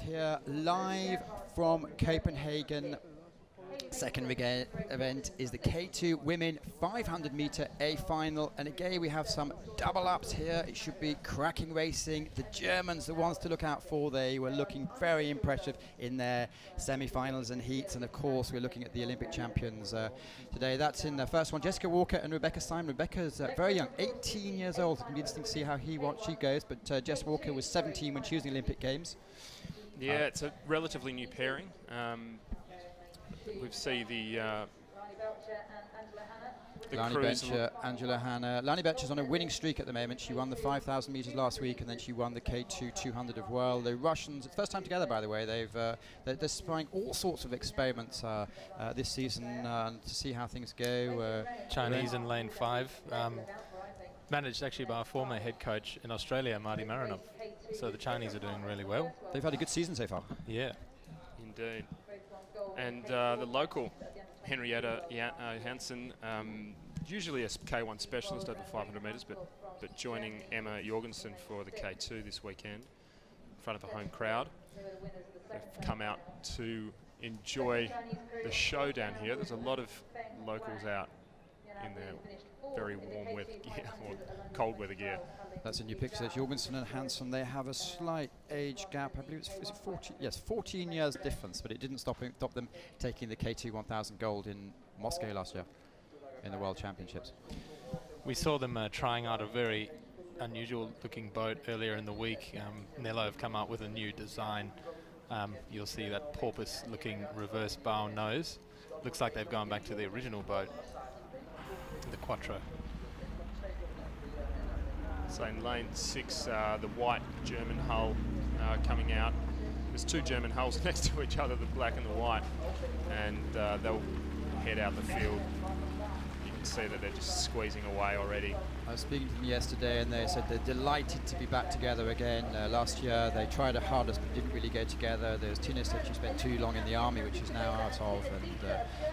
Here live from Copenhagen. Second event is the K2 Women 500 meter A final, and again we have some double ups here. It should be cracking racing. The Germans, the ones to look out for, they were looking very impressive in their semi-finals and heats, and of course we're looking at the Olympic champions today. That's in the first one, Jessica Walker and Rebecca Simon. Rebecca's very young, 18 years old. It's going to be interesting to see how she goes, but Jess Walker was 17 when she was in the Olympic Games. Yeah, it's a relatively new pairing. We see the Lani Belcher, Angela Hanna. Lani Belcher's on a winning streak at the moment. She won the 5,000 meters last week, and then she won the K2 200 of World. The Russians, it's first time together, by the way. They're trying all sorts of experiments this season to see how things go. Chinese in lane 5. Managed actually by a former head coach in Australia, Marty Marinov. So the Chinese are doing really well. They've had a good season so far. Yeah. Indeed. And the local, Henrietta Hansen, usually a K1 specialist over 500 metres, but joining Emma Jorgensen for the K2 this weekend in front of a home crowd. They've come out to enjoy the show down here. There's a lot of locals out in their very warm weather gear, or cold weather gear. That's a new picture. There's Jorgensen and Hansen. They have a slight age gap. I believe it's 14. Yes, 14 years difference, but it didn't stop them taking the K2 1000 gold in Moscow last year in the World Championships. We saw them trying out a very unusual looking boat earlier in the week. Nello have come out with a new design. You'll see that porpoise looking reverse bow nose. Looks like they've gone back to the original boat, the Quattro. So in lane 6, the white German hull coming out. There's two German hulls next to each other, the black and the white, and they'll head out the field. You can see that they're just squeezing away already. I was speaking to them yesterday, and they said they're delighted to be back together again. Last year they tried their hardest but didn't really go together. There's Tina said she spent too long in the army, which is now out of,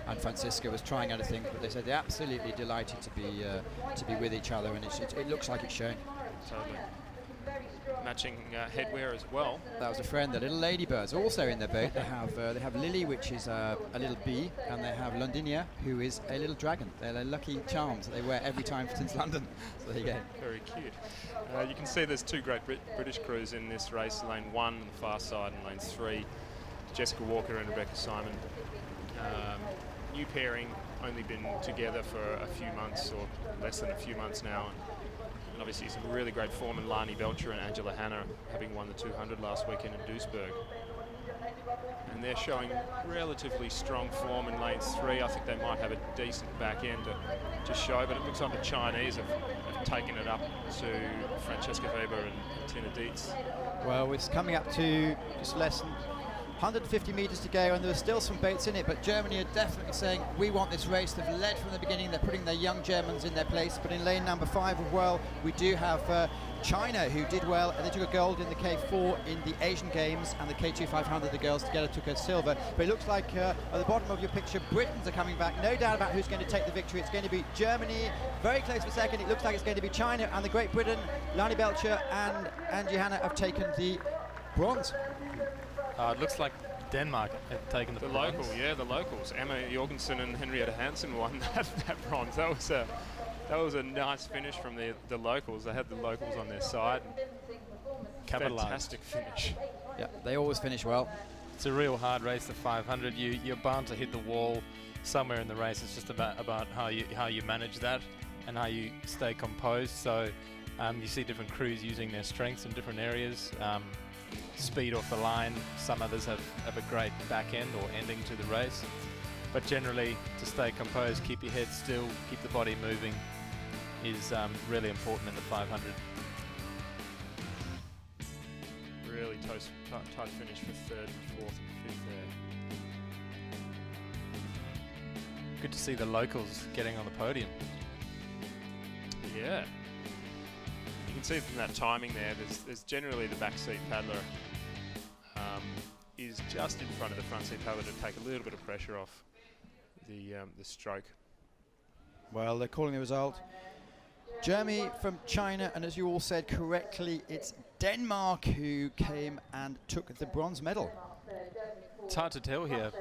and Francisca was trying other things, but they said they're absolutely delighted to be with each other, and it looks like it's showing. Totally. Matching headwear as well. That was a friend. The little ladybirds also in their boat. They have Lily, which is a little bee, and they have Londinia, who is a little dragon. They're the lucky charms that they wear every time since London. So there you go. Very cute. You can see there's two great British crews in this race. Lane 1 on the far side, and lane 3, Jessica Walker and Rebecca Simon. New pairing, only been together for a few months or less than a few months now. And obviously some really great form in Lani Belcher and Angela Hanna, having won the 200 last weekend in Duisburg. And they're showing relatively strong form in lane 3. I think they might have a decent back end to show, but it looks like the Chinese have taken it up to Francesca Weber and Tina Dietz. Well, it's coming up to just less than 150 metres to go, and there are still some boats in it, but Germany are definitely saying, we want this race. They've led from the beginning. They're putting their young Germans in their place, but in lane number 5 of well, we do have China, who did well, and they took a gold in the K4 in the Asian Games, and the K2 500, the girls together took a silver. But it looks like at the bottom of your picture, Britons are coming back. No doubt about who's going to take the victory. It's going to be Germany, very close for second. It looks like it's going to be China, and the Great Britain, Lani Belcher and Angie Hanna have taken the bronze. It looks like Denmark have taken the bronze. The locals. Emma Jorgensen and Henrietta Hansen won that bronze. That was a nice finish from the locals. They had the locals on their side. Fantastic finish. Yeah, they always finish well. It's a real hard race, the 500. You're bound to hit the wall somewhere in the race. It's just about how you manage that and how you stay composed. So you see different crews using their strengths in different areas. Speed off the line. Some others have a great back end or ending to the race. But generally, to stay composed, keep your head still, keep the body moving is really important in the 500. Really tight finish for 3rd, 4th and 5th there. Good to see the locals getting on the podium. Yeah. You can see from that timing there, there's generally the backseat paddler is just in front of the front seat paddler to take a little bit of pressure off the stroke. Well, they're calling the result. Germany from China, and as you all said correctly, it's Denmark who came and took the bronze medal. It's hard to tell here.